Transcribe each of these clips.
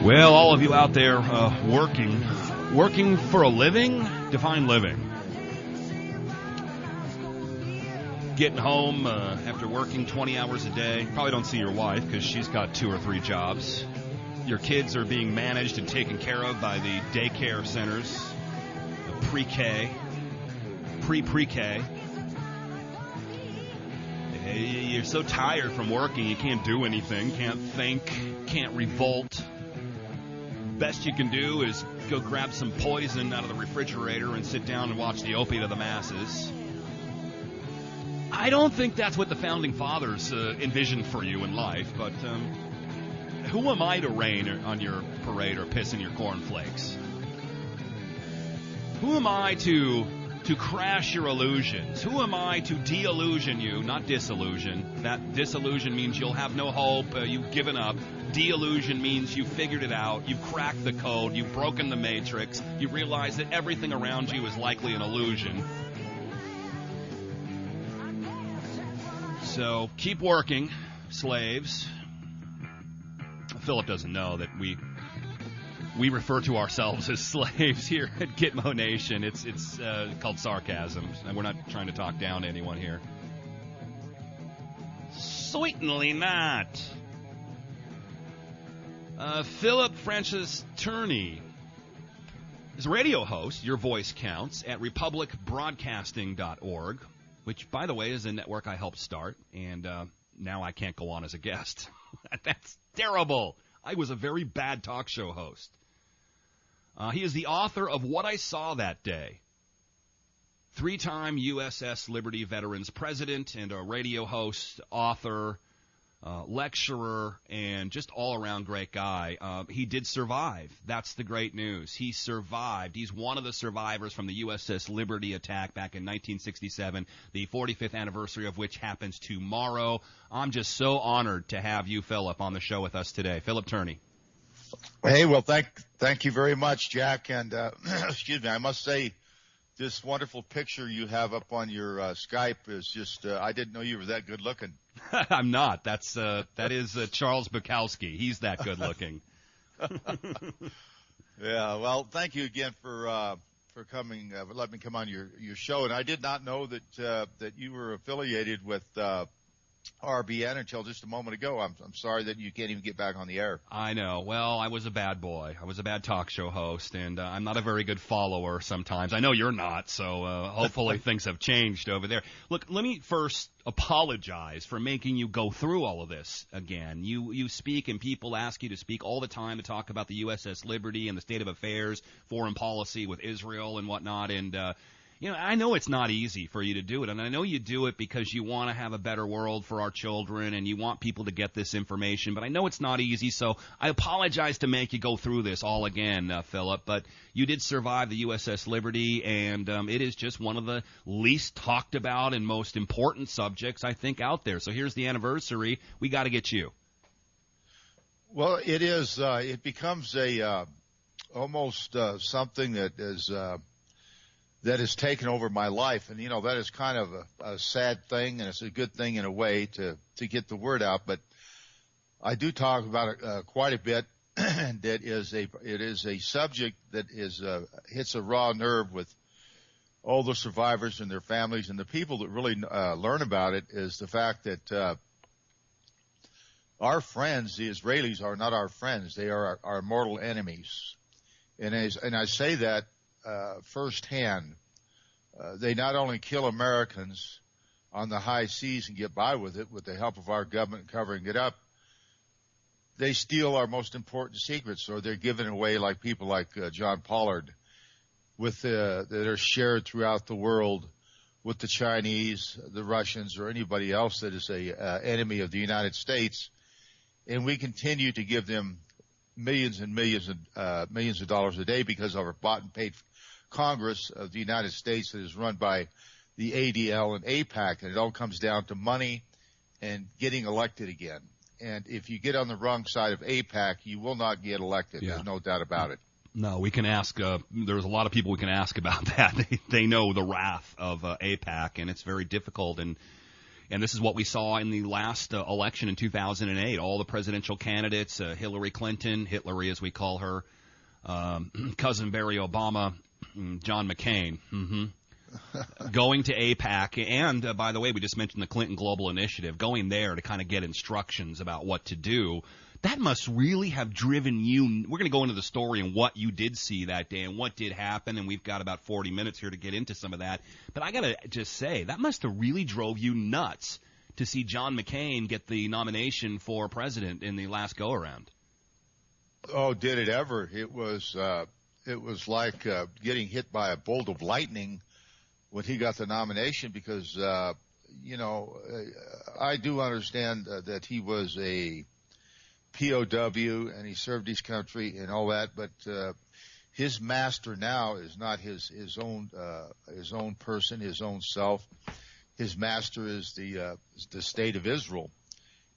Well, all of you out there working for a living, define living. Getting home after working 20 hours a day. Probably don't see your wife because she's got 2 or 3 jobs. Your kids are being managed and taken care of by the daycare centers, the pre-K, pre-K. You're so tired from working, you can't do anything, can't think, can't revolt. Best you can do is go grab some poison out of the refrigerator and sit down and watch the opiate of the masses. I don't think that's what the Founding Fathers envisioned for you in life, but who am I to rain on your parade or piss in your cornflakes? Who am I to crash your illusions? Who am I to de-illusion you, not disillusion? That disillusion means you'll have no hope, you've given up. De-illusion means you've figured it out, you've cracked the code, you've broken the matrix, you realize that everything around you is likely an illusion. So keep working, slaves. Phillip doesn't know that we refer to ourselves as slaves here at Gitmo Nation. It's called sarcasm, and we're not trying to talk down to anyone here. Certainly not. Phillip Francis Tourney is a radio host. Your voice counts at republicbroadcasting.org, which, by the way, is a network I helped start, and now I can't go on as a guest. That's terrible. I was a very bad talk show host. He is the author of What I Saw That Day. 3-time USS Liberty Veterans president and a radio host, author, lecturer, and just all-around great guy. He did survive. That's the great news. He survived. He's one of the survivors from the USS Liberty attack back in 1967, the 45th anniversary of which happens tomorrow. I'm just so honored to have you, Phillip, on the show with us today. Phillip Tourney. Hey, well, thank you very much, Jack. And excuse me, I must say, this wonderful picture you have up on your Skype is just, I didn't know you were that good looking. I'm not. That is Charles Bukowski. He's that good looking. Yeah, well, thank you again for coming, letting me come on your show. And I did not know that you were affiliated with RBN until just a moment ago. I'm sorry that you can't even get back on the air. I know. Well, I was a bad boy. I was a bad talk show host, and I'm not a very good follower sometimes. I know you're not, so hopefully things have changed over there. Look, let me first apologize for making you go through all of this again. You speak, and people ask you to speak all the time to talk about the USS Liberty and the state of affairs, foreign policy with Israel and whatnot, and I know it's not easy for you to do it, and I know you do it because you want to have a better world for our children and you want people to get this information, but I know it's not easy, so I apologize to make you go through this all again, Phillip, but you did survive the USS Liberty, and it is just one of the least talked about and most important subjects, I think, out there. So here's the anniversary. We got to get you. Well, it is. It becomes almost something that has taken over my life. And, that is kind of a sad thing, and it's a good thing in a way to get the word out. But I do talk about it quite a bit, and it is a subject that hits a raw nerve with all the survivors and their families. And the people that really learn about it is the fact that our friends, the Israelis, are not our friends. They are our mortal enemies. And I say that firsthand. They not only kill Americans on the high seas and get by with it with the help of our government covering it up, they steal our most important secrets, or they're given away like people like John Pollard that are shared throughout the world with the Chinese, the Russians, or anybody else that is a enemy of the United States. And we continue to give them millions and millions of dollars a day because of our bought and paid Congress of the United States that is run by the ADL and AIPAC, and it all comes down to money and getting elected again. And if you get on the wrong side of AIPAC, you will not get elected. Yeah. There's no doubt about it. No, we can ask. There's a lot of people we can ask about that. They know the wrath of AIPAC, and it's very difficult. And And this is what we saw in the last election in 2008. All the presidential candidates, Hillary Clinton, Hitlery as we call her, cousin Barry Obama, John McCain, going to AIPAC. And, by the way, we just mentioned the Clinton Global Initiative, going there to kind of get instructions about what to do. That must really have driven you. We're going to go into the story and what you did see that day and what did happen, and we've got about 40 minutes here to get into some of that. But I got to just say, that must have really drove you nuts to see John McCain get the nomination for president in the last go-around. Oh, did it ever? It was like getting hit by a bolt of lightning when he got the nomination because, I do understand that he was a POW and he served his country and all that, but his master now is not his own person, his own self. His master is the state of Israel,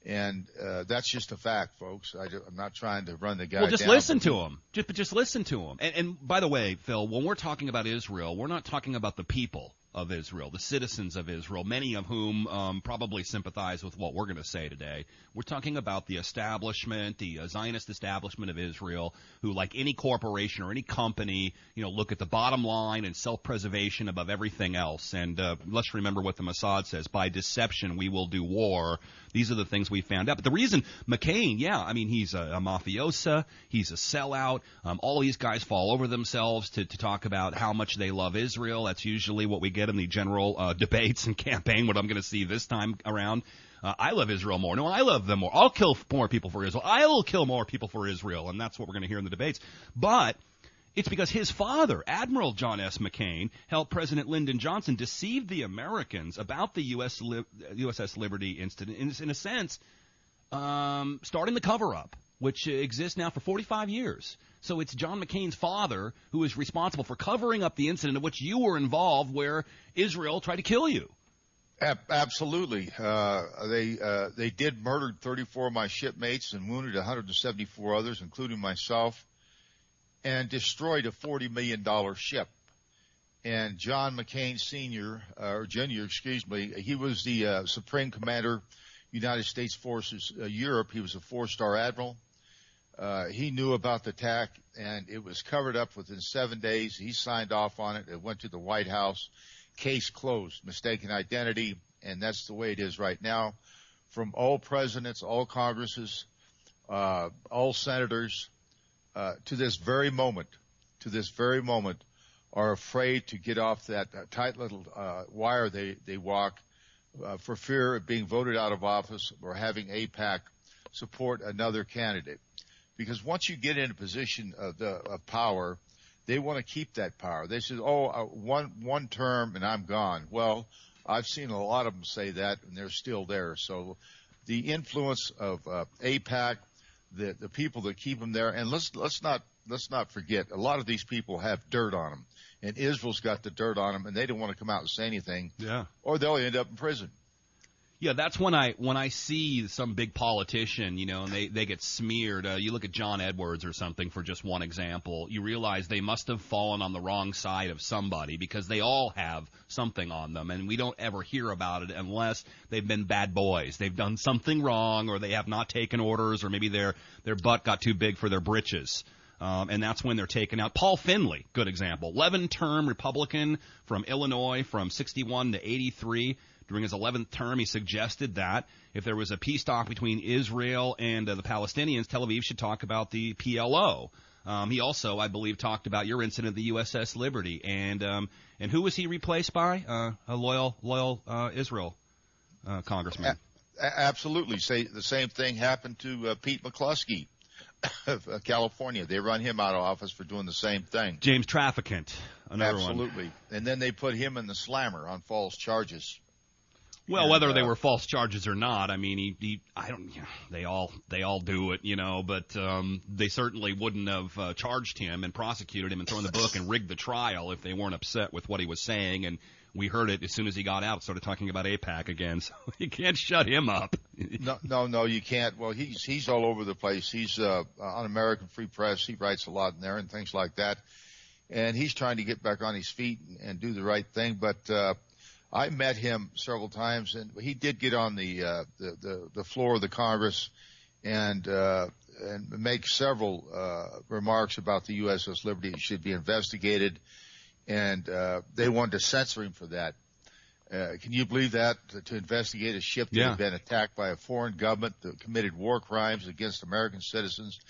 and that's just a fact, folks. I'm not trying to run the guy. Well, just down, listen to him. Just listen to him. And by the way, Phil, when we're talking about Israel, we're not talking about the people of Israel, the citizens of Israel, many of whom probably sympathize with what we're going to say today. We're talking about the establishment, the Zionist establishment of Israel, who, like any corporation or any company, look at the bottom line and self-preservation above everything else. And let's remember what the Mossad says: by deception we will do war. These are the things we found out. But the reason McCain, he's a mafiosa, he's a sellout. All these guys fall over themselves to talk about how much they love Israel. That's usually what we get in the general debates and campaign, what I'm going to see this time around. I love Israel more. No, I love them more. I'll kill more people for Israel. I'll kill more people for Israel. And that's what we're going to hear in the debates. But it's because his father, Admiral John S. McCain, helped President Lyndon Johnson deceive the Americans about the USS Liberty incident, in a sense, starting the cover-up, which exists now for 45 years. So it's John McCain's father who is responsible for covering up the incident in which you were involved, where Israel tried to kill you. Absolutely. They did murder 34 of my shipmates and wounded 174 others, including myself, and destroyed a $40 million ship. And John McCain Jr., he was the Supreme Commander, United States Forces Europe. He was a 4-star admiral. He knew about the attack, and it was covered up within 7 days. He signed off on it. It went to the White House. Case closed. Mistaken identity, and that's the way it is right now. From all presidents, all Congresses, all senators, to this very moment, are afraid to get off that tight little wire they walk for fear of being voted out of office or having AIPAC support another candidate. Because once you get in a position of power, they want to keep that power. They say, one term and I'm gone. Well, I've seen a lot of them say that, and they're still there. So the influence of AIPAC, the people that keep them there, and let's not forget, a lot of these people have dirt on them, and Israel's got the dirt on them, and they don't want to come out and say anything, or they'll end up in prison. Yeah, that's when I see some big politician, and they get smeared. You look at John Edwards or something, for just one example. You realize they must have fallen on the wrong side of somebody, because they all have something on them, and we don't ever hear about it unless they've been bad boys. They've done something wrong, or they have not taken orders, or maybe their butt got too big for their britches. And that's when they're taken out. Paul Finley, good example. 11-term Republican from Illinois from 61 to 83. During his 11th term, he suggested that if there was a peace talk between Israel and the Palestinians, Tel Aviv should talk about the PLO. He also, I believe, talked about your incident, the USS Liberty. And who was he replaced by? A loyal Israel congressman. Absolutely. The same thing happened to Pete McCluskey of California. They run him out of office for doing the same thing. James Trafficant, another one. Absolutely. And then they put him in the slammer on false charges. Well, whether they were false charges or not, I mean, they all do it, but they certainly wouldn't have charged him and prosecuted him and thrown the book and rigged the trial if they weren't upset with what he was saying. And we heard it as soon as he got out, started talking about AIPAC again. So you can't shut him up. No, you can't. Well, he's all over the place. He's on American Free Press. He writes a lot in there and things like that. And he's trying to get back on his feet and do the right thing. But I met him several times, and he did get on the floor of the Congress and make several remarks about the USS Liberty. It should be investigated, and they wanted to censor him for that. Can you believe that? To investigate a ship that had been attacked by a foreign government that committed war crimes against American citizens,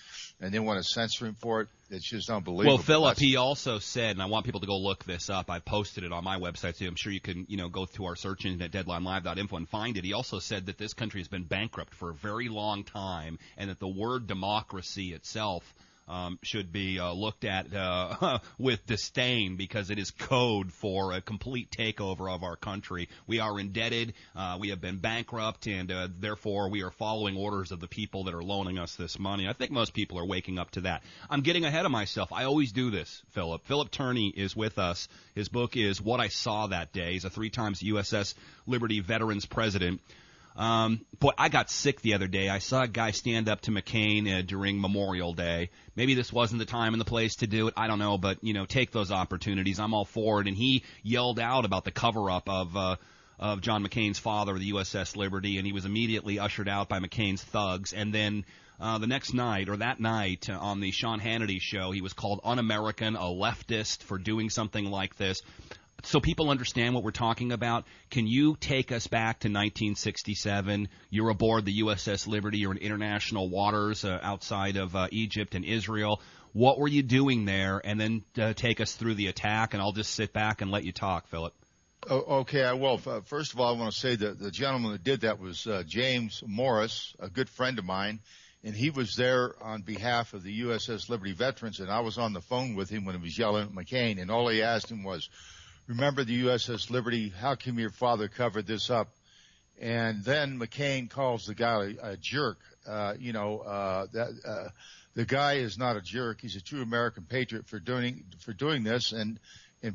and they want to censor him for it? It's just unbelievable. Well, Phillip, he also said, and I want people to go look this up. I posted it on my website, so I'm sure you can, go through our search engine at deadlinelive.info and find it. He also said that this country has been bankrupt for a very long time, and that the word democracy itself should be looked at with disdain, because it is code for a complete takeover of our country. We are indebted, we have been bankrupt, and therefore we are following orders of the people that are loaning us this money. I think most people are waking up to that. I'm getting ahead of myself. I always do this, Phillip. Phillip Tourney is with us. His book is What I Saw That Day. He's a 3-time USS Liberty Veterans President. Boy, I got sick the other day. I saw a guy stand up to McCain during Memorial Day. Maybe this wasn't the time and the place to do it. I don't know, but, take those opportunities. I'm all for it. And he yelled out about the cover-up of John McCain's father, the USS Liberty, and he was immediately ushered out by McCain's thugs. And then the next night, or that night, on the Sean Hannity show, he was called un-American, a leftist, for doing something like this. So people understand what we're talking about. Can you take us back to 1967? You're aboard the USS Liberty. You're in international waters outside of Egypt and Israel. What were you doing there? And then take us through the attack, and I'll just sit back and let you talk, Phillip. Oh, okay, well, first of all, I want to say that the gentleman that did that was James Morris, a good friend of mine, and he was there on behalf of the USS Liberty veterans, and I was on the phone with him when he was yelling at McCain, and all he asked him was, remember the USS Liberty? How come your father covered this up? And then McCain calls the guy a jerk. The guy is not a jerk. He's a true American patriot for doing this. And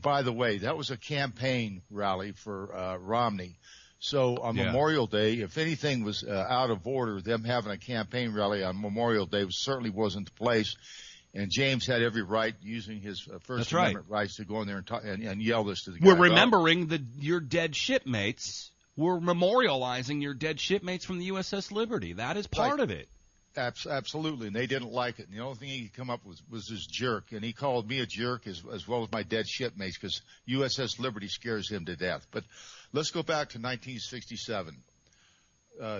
by the way, that was a campaign rally for Romney. So on Memorial Day, if anything was out of order, them having a campaign rally on Memorial Day certainly wasn't the place. And James had every right, using his First Amendment rights, to go in there and yell this to the guy. We're remembering your dead shipmates. We're memorializing your dead shipmates from the USS Liberty. That is part of it. Absolutely, and they didn't like it. And the only thing he could come up with was this jerk, and he called me a jerk as well as my dead shipmates, because USS Liberty scares him to death. But let's go back to 1967.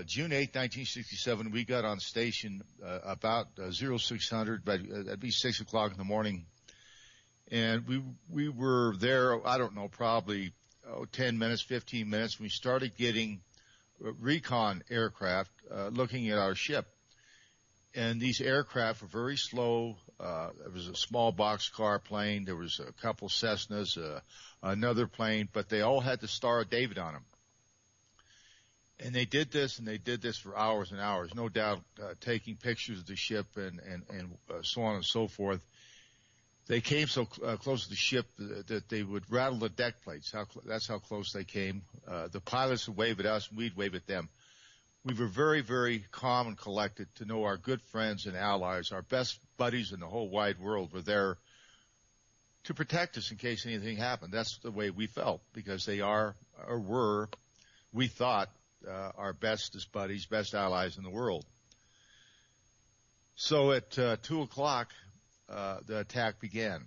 June 8, 1967, we got on station about 0600, but that'd be 6 o'clock in the morning. And we were there, I don't know, probably 10 minutes, 15 minutes. We started getting recon aircraft looking at our ship. And these aircraft were very slow. There was a small boxcar plane. There was a couple Cessnas, another plane, but they all had the Star of David on them. And they did this for hours and hours, no doubt, taking pictures of the ship and so on and so forth. They came so close to the ship that they would rattle the deck plates. That's how close they came. The pilots would wave at us, and we'd wave at them. We were very, very calm and collected to know our good friends and allies, our best buddies in the whole wide world, were there to protect us in case anything happened. That's the way we felt, because they are, or were, we thought, our bestest buddies, best allies in the world. So at 2 o'clock, the attack began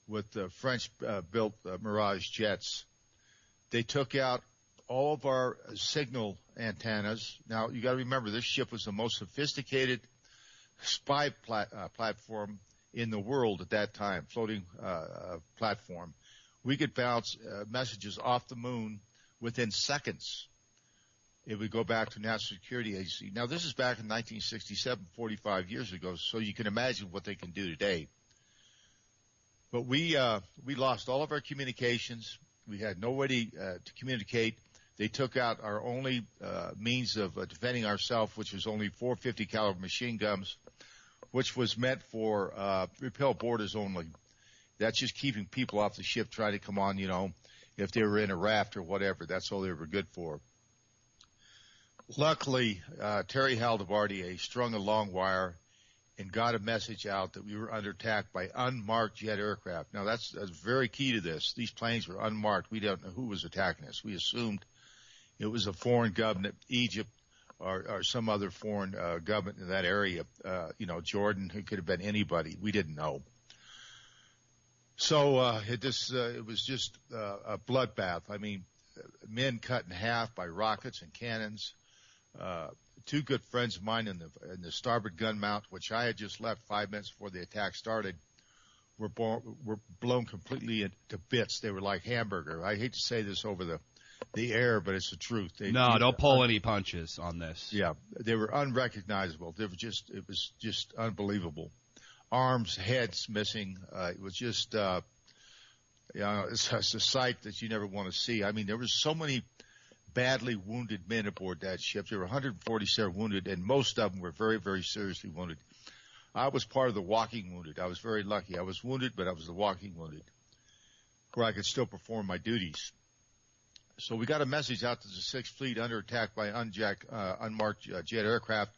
with the French-built Mirage jets. They took out all of our signal antennas. Now, you got to remember, this ship was the most sophisticated spy platform in the world at that time, floating platform. We could bounce messages off the moon within seconds. It would go back to National Security Agency. Now, this is back in 1967, 45 years ago, so you can imagine what they can do today. But we lost all of our communications. We had no way to communicate. They took out our only means of defending ourselves, which was only .450 caliber machine guns, which was meant for repel boarders only. That's just keeping people off the ship trying to come on, if they were in a raft or whatever. That's all they were good for. Luckily, Terry Haldibardier strung a long wire, and got a message out that we were under attack by unmarked jet aircraft. Now that's very key to this. These planes were unmarked. We don't know who was attacking us. We assumed it was a foreign government, Egypt, or some other foreign government in that area. Jordan. It could have been anybody. We didn't know. So it was just a bloodbath. I mean, men cut in half by rockets and cannons. Two good friends of mine in the starboard gun mount, which I had just left 5 minutes before the attack started, were blown completely into bits. They were like hamburger. I hate to say this over the air, but it's the truth. Don't pull any punches on this. Yeah, they were unrecognizable. It was just unbelievable. Arms, heads missing. It was just, it's a sight that you never want to see. I mean, there were so many badly wounded men aboard that ship. There were 147 wounded, and most of them were very, very seriously wounded. I was part of the walking wounded. I was very lucky. I was wounded, but I was the walking wounded, where I could still perform my duties. So we got a message out to the Sixth Fleet under attack by unmarked jet aircraft.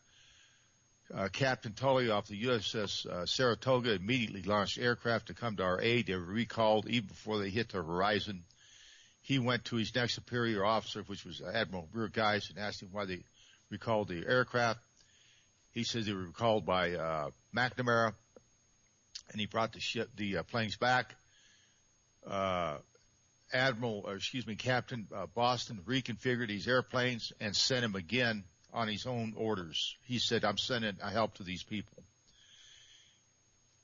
Captain Tolley off the USS Saratoga immediately launched aircraft to come to our aid. They were recalled even before they hit the horizon. He went to his next superior officer, which was Admiral Burgeis, and asked him why they recalled the aircraft. He says they were recalled by McNamara, and he brought the planes back. Captain Boston reconfigured these airplanes and sent them again on his own orders. He said, I'm sending a help to these people.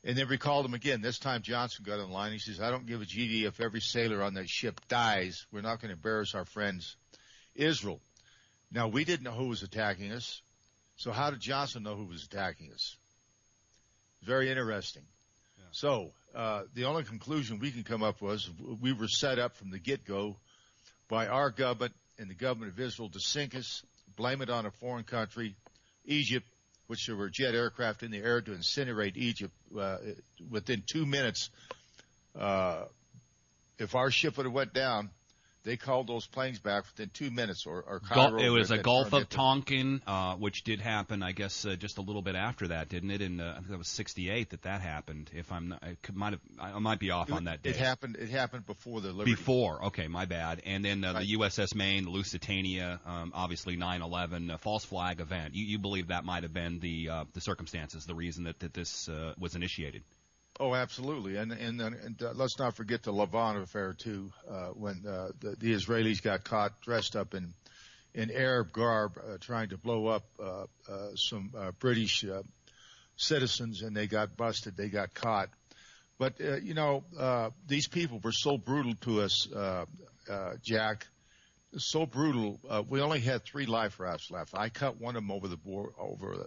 And then recalled them again. This time Johnson got in line. He says, I don't give a GD if every sailor on that ship dies. We're not going to embarrass our friends, Israel. Now, we didn't know who was attacking us. So how did Johnson know who was attacking us? Very interesting. Yeah. So the only conclusion we can come up was we were set up from the get-go by our government and the government of Israel to sink us, blame it on a foreign country, Egypt, which there were jet aircraft in the air to incinerate Egypt within 2 minutes. If our ship would have went down, they called those planes back within 2 minutes. Or Cairo. It was a Gulf of Tonkin, which did happen, I guess, just a little bit after that, didn't it? I think that was '68 that happened. If I'm not, I might be off on that day. It happened before the Liberty. Before, okay, my bad. And then the USS Maine, the Lusitania, obviously 9/11, a false flag event. You believe that might have been the circumstances, the reason that this was initiated? Oh, absolutely, and let's not forget the Lavon affair too, when the Israelis got caught dressed up in Arab garb trying to blow up some British citizens, and they got busted. They got caught, but these people were so brutal to us, Jack. So brutal. We only had 3 life rafts left. I cut one of them over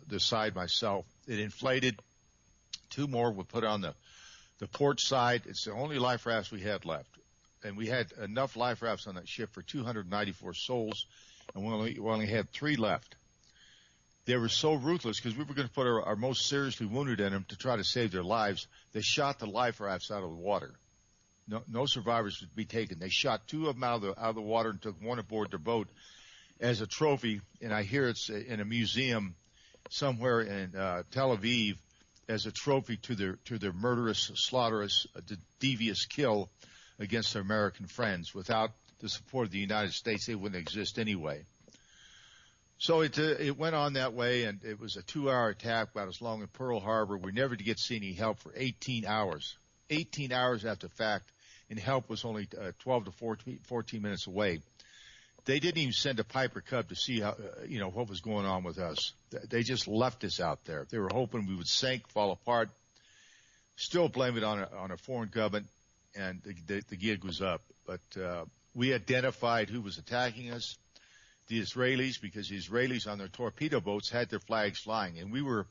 the side myself. It inflated. 2 more were put on the port side. It's the only life rafts we had left. And we had enough life rafts on that ship for 294 souls, and we only had 3 left. They were so ruthless because we were going to put our most seriously wounded in them to try to save their lives. They shot the life rafts out of the water. No survivors would be taken. They shot 2 of them out of the water and took 1 aboard their boat as a trophy. And I hear it's in a museum somewhere in Tel Aviv, as a trophy to their murderous, slaughterous, devious kill against their American friends. Without the support of the United States, they wouldn't exist anyway. So it went on that way, and it was a 2-hour attack about as long as Pearl Harbor. We never did get see any help for 18 hours. 18 hours after fact, and help was only 12 to 14 minutes away. They didn't even send a Piper Cub to see how, what was going on with us. They just left us out there. They were hoping we would sink, fall apart, still blame it on a foreign government, and the gig was up. But we identified who was attacking us, the Israelis, because the Israelis on their torpedo boats had their flags flying, and we were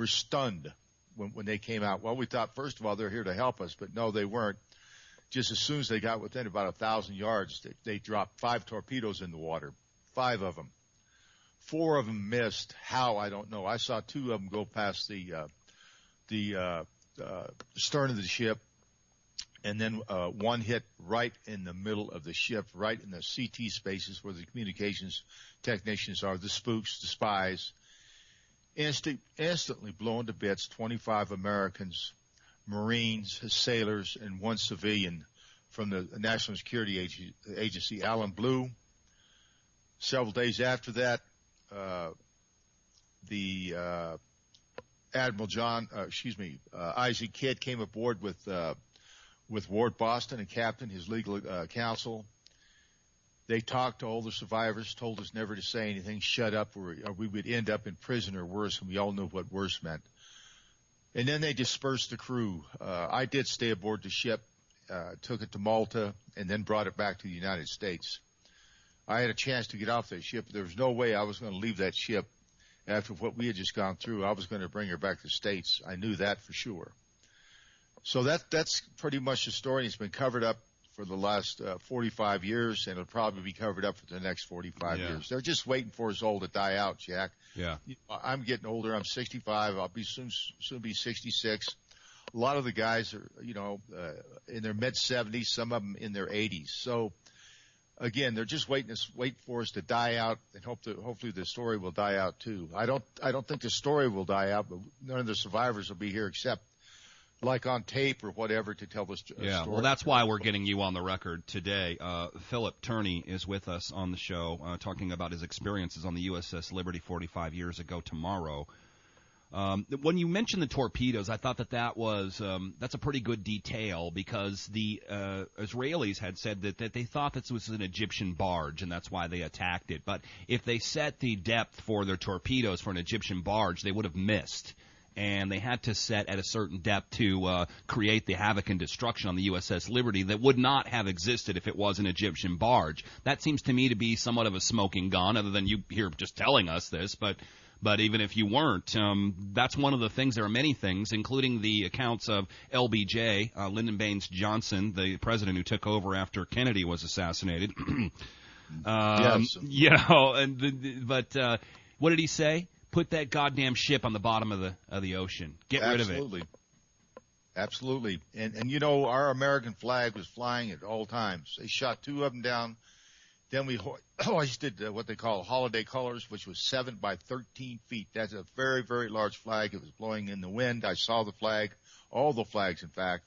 stunned when they came out. Well, we thought, first of all, they're here to help us, but no, they weren't. Just as soon as they got within about 1,000 yards, they dropped 5 torpedoes in the water, 5 of them. 4 of them missed. How, I don't know. I saw 2 of them go past the stern of the ship, and then 1 hit right in the middle of the ship, right in the CT spaces where the communications technicians are, the spooks, the spies. instantly blown to bits 25 Americans, Marines, sailors, and one civilian from the National Security Agency, Alan Blue. Several days after that, the Isaac Kidd came aboard with Ward Boston, a captain, his legal counsel. They talked to all the survivors, told us never to say anything, shut up, or we would end up in prison or worse, and we all knew what worse meant. And then they dispersed the crew. I did stay aboard the ship, took it to Malta, and then brought it back to the United States. I had a chance to get off that ship. There was no way I was going to leave that ship after what we had just gone through. I was going to bring her back to the States. I knew that for sure. So that's pretty much the story. It's been covered up for the last 45 years, and it'll probably be covered up for the next 45 years. They're just waiting for us all to die out, Jack. Yeah. I'm getting older. I'm 65. I'll be soon be 66. A lot of the guys are, in their mid-70s, some of them in their 80s. So, again, they're just waiting for us to die out, and hopefully the story will die out too. I don't think the story will die out, but none of the survivors will be here except like on tape or whatever to tell the story. Yeah, well, that's why we're getting you on the record today. Phillip Tourney is with us on the show, talking about his experiences on the USS Liberty 45 years ago tomorrow. When you mentioned the torpedoes, I thought that was that's a pretty good detail, because the Israelis had said that they thought this was an Egyptian barge, and that's why they attacked it. But if they set the depth for their torpedoes for an Egyptian barge, they would have missed. And they had to set at a certain depth to create the havoc and destruction on the USS Liberty that would not have existed if it was an Egyptian barge. That seems to me to be somewhat of a smoking gun, other than you here just telling us this. But even if you weren't, that's one of the things. There are many things, including the accounts of LBJ, Lyndon Baines Johnson, the president who took over after Kennedy was assassinated. Yes. But what did he say? Put that goddamn ship on the bottom of the ocean. Get rid of it. Absolutely. And our American flag was flying at all times. They shot two of them down. Then we hoisted what they call holiday colors, which was 7 by 13 feet. That's a very, very large flag. It was blowing in the wind. I saw the flag, all the flags, in fact.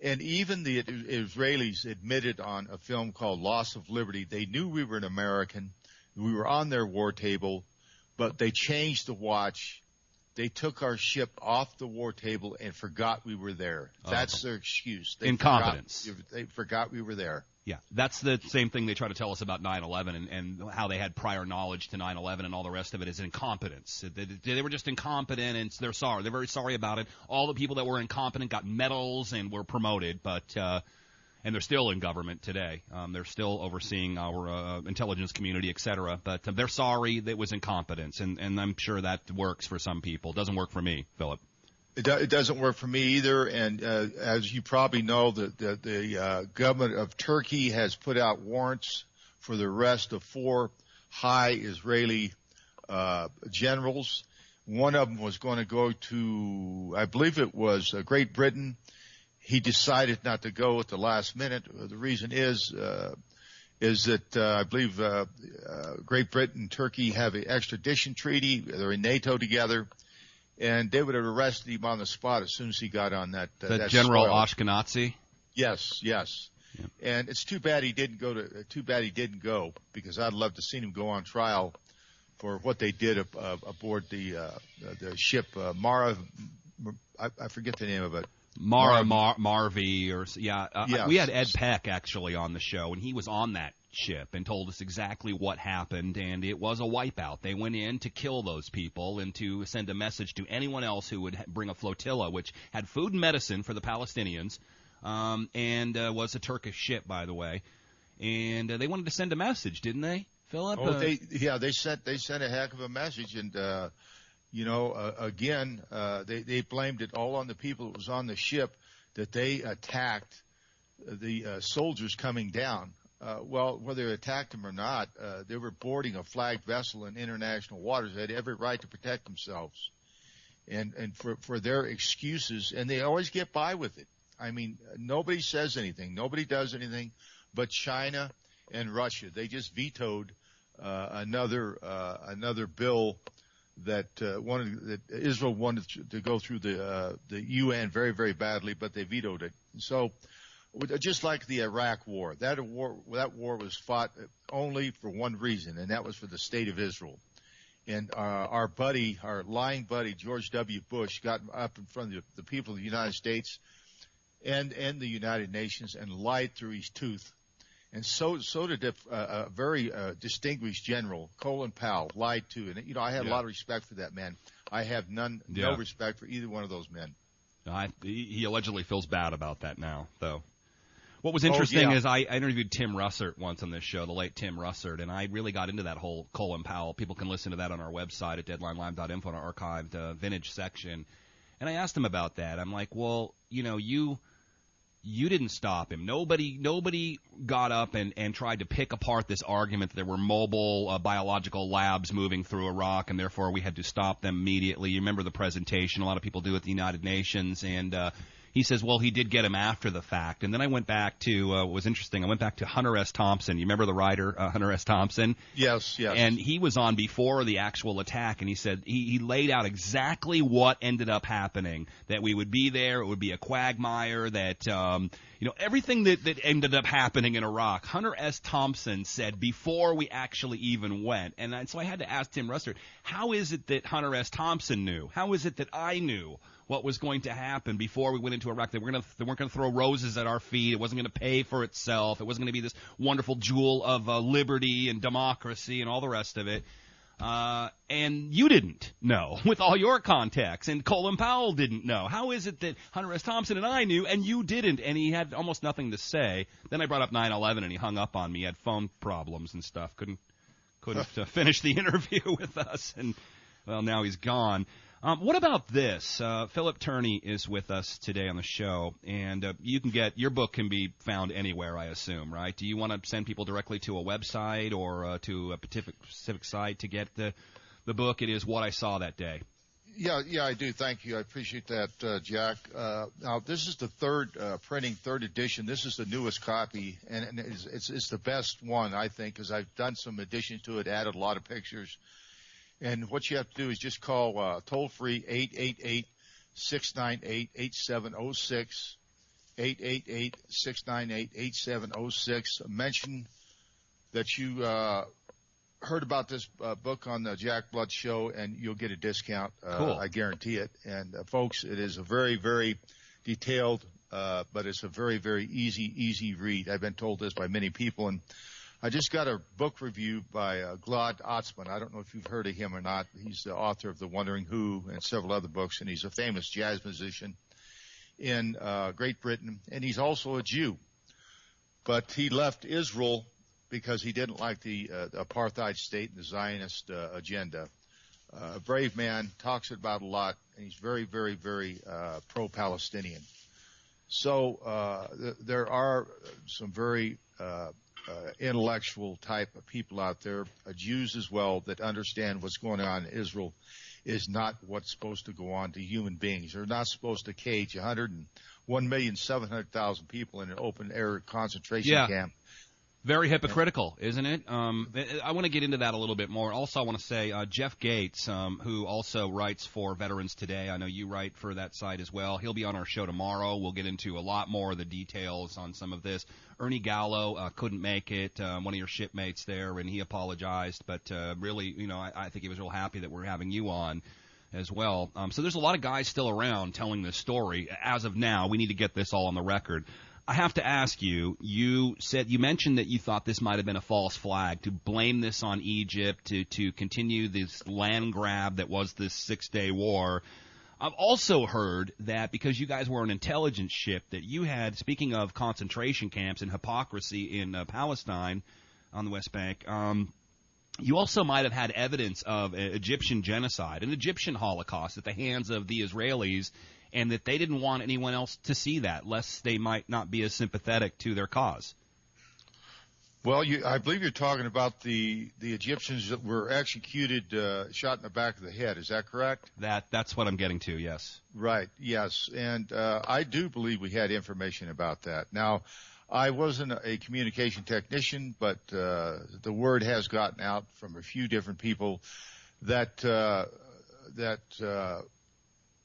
And even the Israelis admitted on a film called Loss of Liberty, they knew we were an American. We were on their war table. But they changed the watch. They took our ship off the war table and forgot we were there. That's their excuse. Incompetence. They forgot we were there. Yeah, that's the same thing they try to tell us about 9/11 and how they had prior knowledge to 9/11 and all the rest of it is incompetence. They were just incompetent, and they're sorry. They're very sorry about it. All the people that were incompetent got medals and were promoted, but and they're still in government today. They're still overseeing our intelligence community, et cetera. But they're sorry that it was incompetence, and I'm sure that works for some people. It doesn't work for me, Phillip. It doesn't work for me either. And as you probably know, the government of Turkey has put out warrants for the arrest of 4 high Israeli generals. One of them was going to go to, I believe it was Great Britain. He decided not to go at the last minute. The reason is that I believe Great Britain and Turkey have an extradition treaty. They're in NATO together, and they would have arrested him on the spot as soon as he got on that. That General soil. Ashkenazi. Yes. Yeah. And it's too bad he didn't go because I'd love to see him go on trial for what they did aboard the ship Mara. I forget the name of it. Marvy, or yes. We had Ed Peck actually on the show, and he was on that ship and told us exactly what happened, and it was a wipeout. They went in to kill those people and to send a message to anyone else who would bring a flotilla, which had food and medicine for the Palestinians, and was a Turkish ship, by the way. And they wanted to send a message, didn't they, Phillip? They sent a heck of a message, and again, they blamed it all on the people that was on the ship, that they attacked the soldiers coming down. Well, whether they attacked them or not, they were boarding a flagged vessel in international waters. They had every right to protect themselves. And for their excuses, and they always get by with it. I mean, nobody says anything. Nobody does anything but China and Russia. They just vetoed another bill that Israel wanted to go through the UN very, very badly, but they vetoed it. So, just like the Iraq War, that war was fought only for one reason, and that was for the state of Israel. And our lying buddy, George W. Bush, got up in front of the people of the United States and the United Nations and lied through his tooth. And so did a very distinguished general, Colin Powell, lied too. And, I had a lot of respect for that man. I have no respect for either one of those men. He allegedly feels bad about that now, though. What was interesting is I interviewed Tim Russert once on this show, the late Tim Russert, and I really got into that whole Colin Powell. People can listen to that on our website at deadlinelive.info in our archived vintage section. And I asked him about that. I'm like, well, you didn't stop him. Nobody got up and tried to pick apart this argument that there were mobile biological labs moving through Iraq, and therefore we had to stop them immediately. You remember the presentation. A lot of people do at the United Nations, and he says, well, he did get him after the fact. And then I went back to what was interesting. I went back to Hunter S. Thompson. You remember the writer, Hunter S. Thompson? Yes. And he was on before the actual attack, and he said he laid out exactly what ended up happening, that we would be there, it would be a quagmire, that everything that ended up happening in Iraq, Hunter S. Thompson said before we actually even went. And so I had to ask Tim Russert, how is it that Hunter S. Thompson knew? How is it that I knew what was going to happen before we went into Iraq? They weren't going to throw roses at our feet. It wasn't going to pay for itself. It wasn't going to be this wonderful jewel of liberty and democracy and all the rest of it. And you didn't know with all your contacts, and Colin Powell didn't know. How is it that Hunter S. Thompson and I knew and you didn't? And he had almost nothing to say. Then I brought up 9/11 and he hung up on me. He had phone problems and stuff. Couldn't finish the interview with us. And well, now he's gone. What about this? Phillip Tourney is with us today on the show, and your book can be found anywhere, I assume, right? Do you want to send people directly to a website or to a specific site to get the book? It is What I Saw That Day. Yeah, I do. Thank you. I appreciate that, Jack. Now, this is the third edition. This is the newest copy, and it's the best one, I think, because I've done some additions to it, added a lot of pictures. And what you have to do is just call toll-free 888-698-8706, 888-698-8706. Mention that you heard about this book on the Jack Blood Show, and you'll get a discount. Cool. I guarantee it. And, folks, it is a very, very detailed, but it's a very, very easy read. I've been told this by many people, and I just got a book review by Glad Otzman. I don't know if you've heard of him or not. He's the author of The Wandering Who and several other books, and he's a famous jazz musician in Great Britain, and he's also a Jew. But he left Israel because he didn't like the apartheid state and the Zionist agenda. A brave man, talks about a lot, and he's very, very, very pro-Palestinian. So there are some very intellectual type of people out there, Jews as well, that understand what's going on in Israel is not what's supposed to go on to human beings. They're not supposed to cage 101,700,000 people in an open air concentration camp. Very hypocritical, isn't it? I want to get into that a little bit more. Also, I want to say Jeff Gates, who also writes for Veterans Today. I know you write for that site as well. He'll be on our show tomorrow. We'll get into a lot more of the details on some of this. Ernie Gallo couldn't make it, one of your shipmates there, and he apologized. But really, I think he was real happy that we're having you on as well. So there's a lot of guys still around telling this story. As of now, we need to get this all on the record. I have to ask you, you mentioned that you thought this might have been a false flag, to blame this on Egypt, to continue this land grab that was this 6-day war. I've also heard that because you guys were an intelligence ship that you had, speaking of concentration camps and hypocrisy in Palestine on the West Bank, you also might have had evidence of Egyptian genocide, an Egyptian Holocaust at the hands of the Israelis, and that they didn't want anyone else to see that, lest they might not be as sympathetic to their cause. Well, I believe you're talking about the Egyptians that were executed, shot in the back of the head. Is that correct? That's what I'm getting to, yes. Right, yes. And I do believe we had information about that. Now, I wasn't a communication technician, but the word has gotten out from a few different people that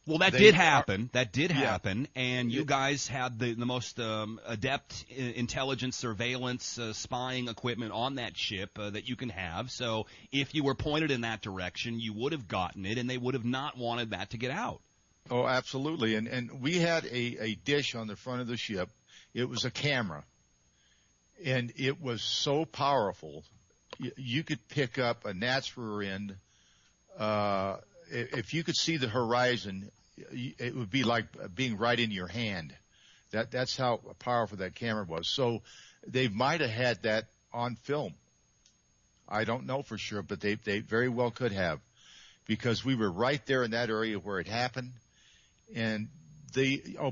Well, that did happen. That did happen, and you guys had the most adept intelligence, surveillance, spying equipment on that ship that you can have. So if you were pointed in that direction, you would have gotten it, and they would have not wanted that to get out. Oh, absolutely. And we had a dish on the front of the ship. It was a camera, and it was so powerful. You could pick up a gnat's rear end. If you could see the horizon, it would be like being right in your hand. That's how powerful that camera was. So they might have had that on film. I don't know for sure, but they very well could have, because we were right there in that area where it happened. And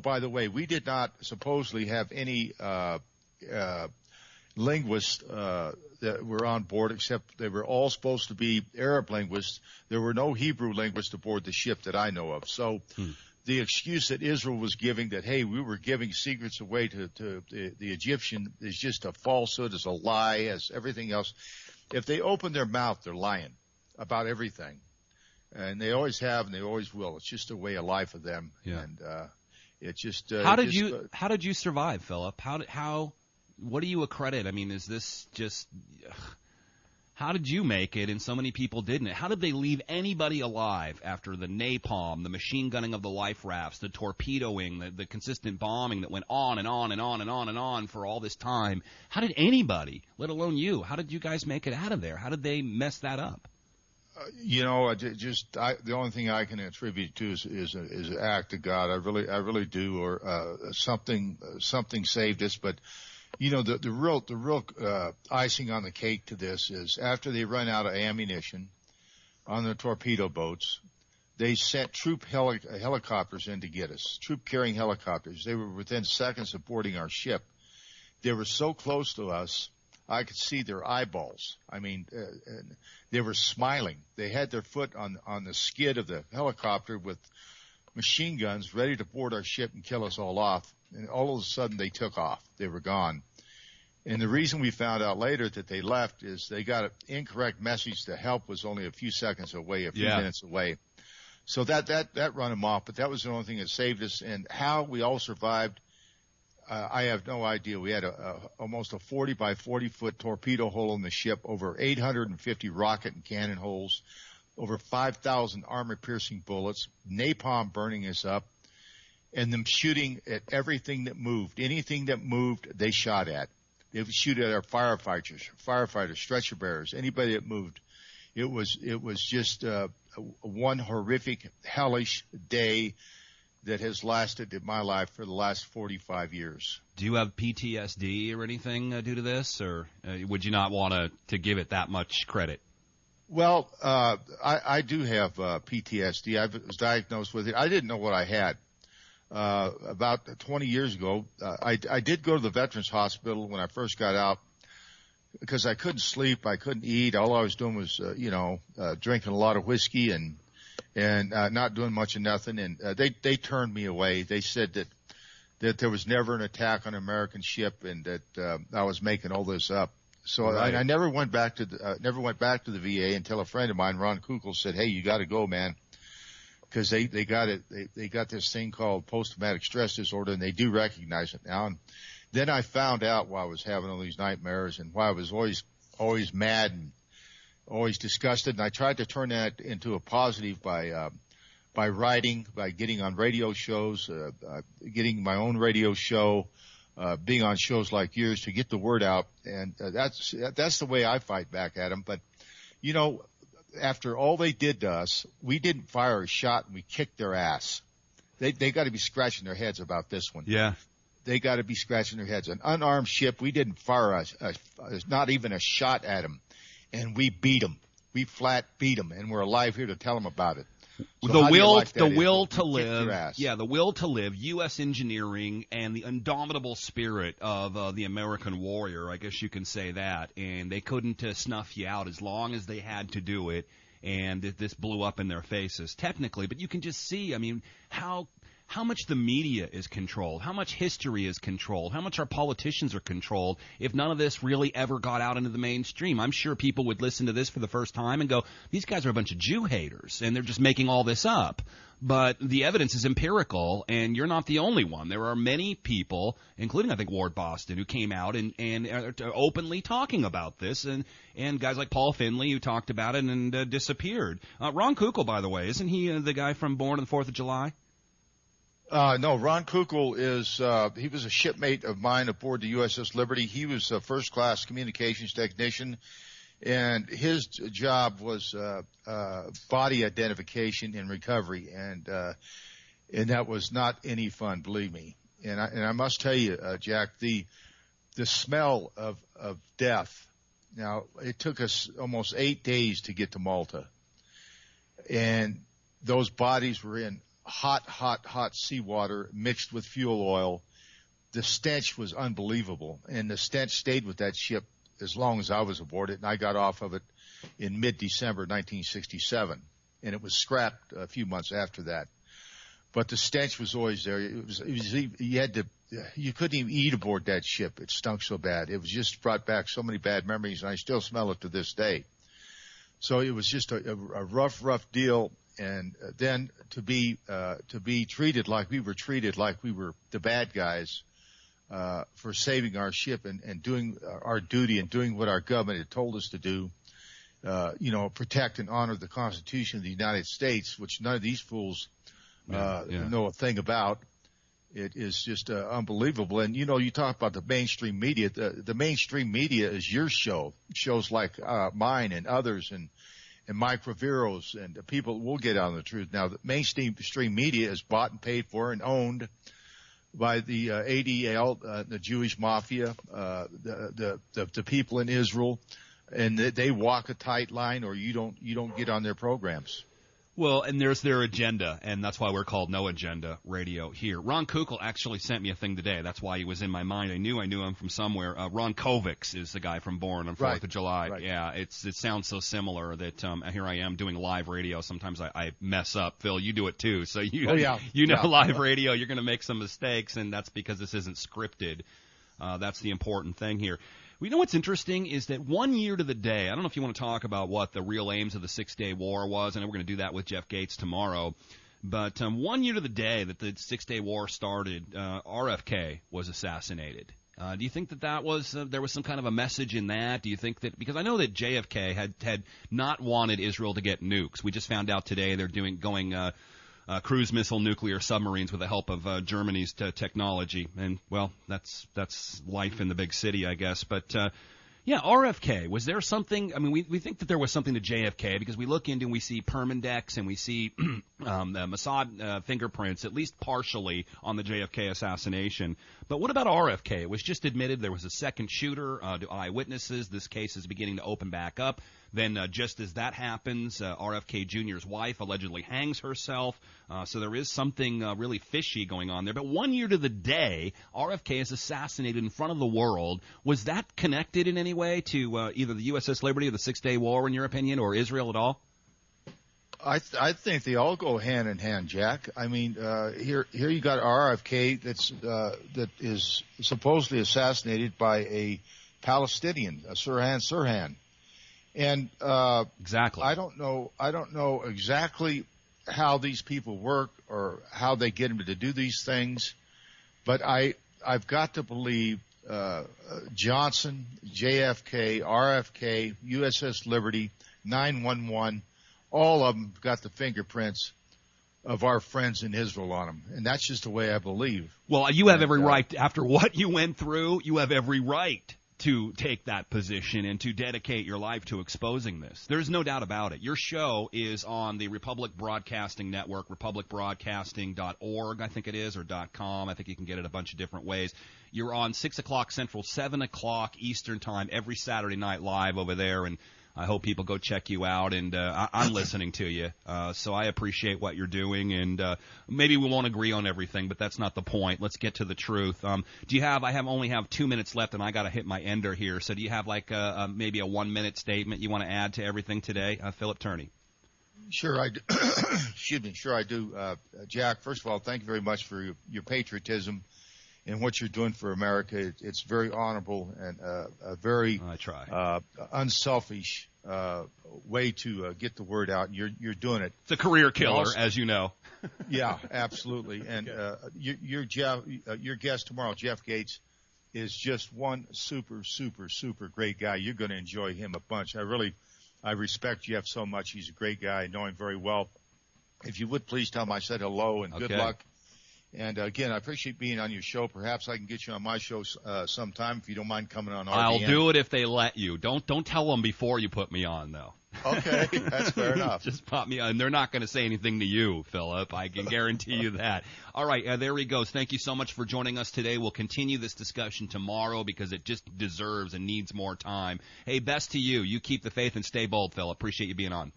by the way, we did not supposedly have any linguists that were on board, except they were all supposed to be Arab linguists. There were no Hebrew linguists aboard the ship that I know of. So the excuse that Israel was giving that, hey, we were giving secrets away to the Egyptian, is just a falsehood, is a lie, as everything else. If they open their mouth, they're lying about everything. And they always have, and they always will. It's just a way of life for them. Yeah. And it's just how did you survive, Phillip? What do you accredit? I mean, is this just how did you make it and so many people didn't? How did they leave anybody alive after the napalm, the machine gunning of the life rafts, the torpedoing, the consistent bombing that went on and on and on and on and on for all this time? How did anybody, let alone you, how did you guys make it out of there? How did they mess that up? The only thing I can attribute to is an act of God. I really do, or something saved us. But the real icing on the cake to this is after they run out of ammunition on the torpedo boats, they sent troop helicopters in to get us, troop carrying helicopters. They were within seconds of boarding our ship. They were so close to us, I could see their eyeballs. I mean, they were smiling. They had their foot on the skid of the helicopter with machine guns ready to board our ship and kill us all off. And all of a sudden they took off. They were gone. And the reason we found out later that they left is they got an incorrect message that help was only a few seconds away, a few minutes away. So that run them off, but that was the only thing that saved us. And how we all survived, I have no idea. We had almost a 40 by 40 foot torpedo hole in the ship, over 850 rocket and cannon holes, over 5,000 armor-piercing bullets, napalm burning us up, and them shooting at everything that moved. Anything that moved, they shot at. They would shoot at our firefighters, stretcher bearers, anybody that moved. It was just one horrific, hellish day that has lasted in my life for the last 45 years. Do you have PTSD or anything due to this, or would you not want to give it that much credit? Well, I do have PTSD. I was diagnosed with it. I didn't know what I had. About 20 years ago, I did go to the Veterans Hospital when I first got out because I couldn't sleep, I couldn't eat. All I was doing was, drinking a lot of whiskey and not doing much of nothing. And they turned me away. They said that there was never an attack on an American ship and that I was making all this up. So right. I never went back to the VA until a friend of mine, Ron Kukl, said, "Hey, you got to go, man." Because they got this thing called post-traumatic stress disorder, and they do recognize it now. And then I found out why I was having all these nightmares and why I was always mad and always disgusted. And I tried to turn that into a positive by writing, by getting on radio shows, getting my own radio show, being on shows like yours to get the word out. And that's the way I fight back at them. But after all they did to us, we didn't fire a shot and we kicked their ass. They got to be scratching their heads about this one. Yeah. They got to be scratching their heads. An unarmed ship, we didn't fire not even a shot at them, and we beat them. We flat beat them, and we're alive here to tell them about it. So the will to live, U.S. engineering, and the indomitable spirit of the American warrior, I guess you can say that, and they couldn't snuff you out as long as they had to do it, and this blew up in their faces, technically, but you can just see, I mean, how how much the media is controlled, how much history is controlled, how much our politicians are controlled if none of this really ever got out into the mainstream. I'm sure people would listen to this for the first time and go, these guys are a bunch of Jew haters, and they're just making all this up. But the evidence is empirical, and you're not the only one. There are many people, including, I think, Ward Boston, who came out and are openly talking about this, and guys like Paul Finley who talked about it and disappeared. Ron Kukl, by the way, isn't he the guy from Born on the 4th of July? No, Ron Kukl he was a shipmate of mine aboard the USS Liberty. He was a first-class communications technician, and his job was body identification and recovery, and that was not any fun, believe me. And I must tell you, Jack, the smell of death. Now, it took us almost 8 days to get to Malta, and those bodies were in hot seawater mixed with fuel oil. The stench was unbelievable, and the stench stayed with that ship as long as I was aboard it, and I got off of it in mid-December 1967, and it was scrapped a few months after that. But the stench was always there. You couldn't even eat aboard that ship. It stunk so bad. It was just brought back so many bad memories, and I still smell it to this day. So it was just a rough deal. And then to be treated like we were the bad guys, for saving our ship and doing our duty and doing what our government had told us to do, protect and honor the Constitution of the United States, which none of these fools know a thing about. It is just unbelievable. And, you talk about the mainstream media. The mainstream media is your shows like mine and others and Mike Rivero's and the people will get out of the truth. Now, the mainstream media is bought and paid for and owned by the ADL, the Jewish mafia, the people in Israel, and they walk a tight line, or you don't get on their programs. Well, and there's their agenda, and that's why we're called No Agenda Radio here. Ron Kukl actually sent me a thing today. That's why he was in my mind. I knew him from somewhere. Ron Kovacs is the guy from Born on 4th of July. Right. Yeah, it sounds so similar that here I am doing live radio. Sometimes I mess up. Phil, you do it too. So live radio, you're going to make some mistakes, and that's because this isn't scripted. That's the important thing here. You know what's interesting is that 1 year to the day, I don't know if you want to talk about what the real aims of the Six-Day War was. I know we're going to do that with Jeff Gates tomorrow. But 1 year to the day that the Six-Day War started, RFK was assassinated. Do you think that was there was some kind of a message in that? Do you think that, because I know that JFK had not wanted Israel to get nukes. We just found out today they're going cruise missile nuclear submarines with the help of Germany's technology. And, well, that's life in the big city, I guess. But, RFK, was there something? I mean, we think that there was something to JFK because we look into and we see Permindex and we see Mossad fingerprints, at least partially, on the JFK assassination. But what about RFK? It was just admitted there was a second shooter to eyewitnesses. This case is beginning to open back up. Then just as that happens, RFK Jr.'s wife allegedly hangs herself. So there is something really fishy going on there. But 1 year to the day, RFK is assassinated in front of the world. Was that connected in any way to either the USS Liberty or the Six-Day War, in your opinion, or Israel at all? I think they all go hand in hand, Jack. I mean, here you got RFK that is supposedly assassinated by a Palestinian, Sirhan. And exactly, I don't know exactly how these people work or how they get them to do these things, but I've got to believe Johnson, JFK, RFK, USS Liberty, 911, all of them got the fingerprints of our friends in Israel on them, and that's just the way I believe. Well, you have every right, after what you went through, you have every right to take that position and to dedicate your life to exposing this. There's no doubt about it. Your show is on the Republic Broadcasting Network, republicbroadcasting.org, I think it is, or .com. I think you can get it a bunch of different ways. You're on 6 o'clock Central, 7 o'clock Eastern Time every Saturday night live over there, and I hope people go check you out, and I'm listening to you, so I appreciate what you're doing, and maybe we won't agree on everything, but that's not the point. Let's get to the truth. Do you have? I only have 2 minutes left, and I got to hit my ender here. So do you have like maybe a 1 minute statement you want to add to everything today, Phillip Tourney? Sure, I do. Excuse me. Sure, I do. Jack, first of all, thank you very much for your patriotism and what you're doing for America. It's very honorable and a very I try. Unselfish way to get the word out. You're doing it. It's a career killer, also, as you know. Yeah, absolutely. And your guest tomorrow, Jeff Gates, is just one super great guy. You're going to enjoy him a bunch. I respect Jeff so much. He's a great guy. I know him very well. If you would please tell him I said hello and good luck. And again, I appreciate being on your show. Perhaps I can get you on my show sometime if you don't mind coming on RBN. I'll do it if they let you. Don't tell them before you put me on, though. Okay, that's fair enough. Just pop me on. They're not going to say anything to you, Phillip. I can guarantee you that. All right, there he goes. Thank you so much for joining us today. We'll continue this discussion tomorrow because it just deserves and needs more time. Hey, best to you. You keep the faith and stay bold, Phillip. Appreciate you being on.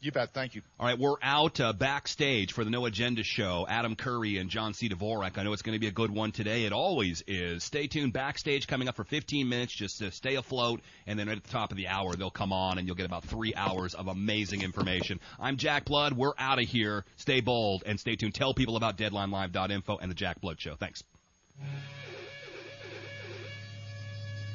You bet. Thank you. All right, we're out backstage for the No Agenda Show. Adam Curry and John C. Dvorak. I know it's going to be a good one today. It always is. Stay tuned. Backstage coming up for 15 minutes just to stay afloat. And then at the top of the hour, they'll come on, and you'll get about 3 hours of amazing information. I'm Jack Blood. We're out of here. Stay bold and stay tuned. Tell people about DeadlineLive.info and the Jack Blood Show. Thanks.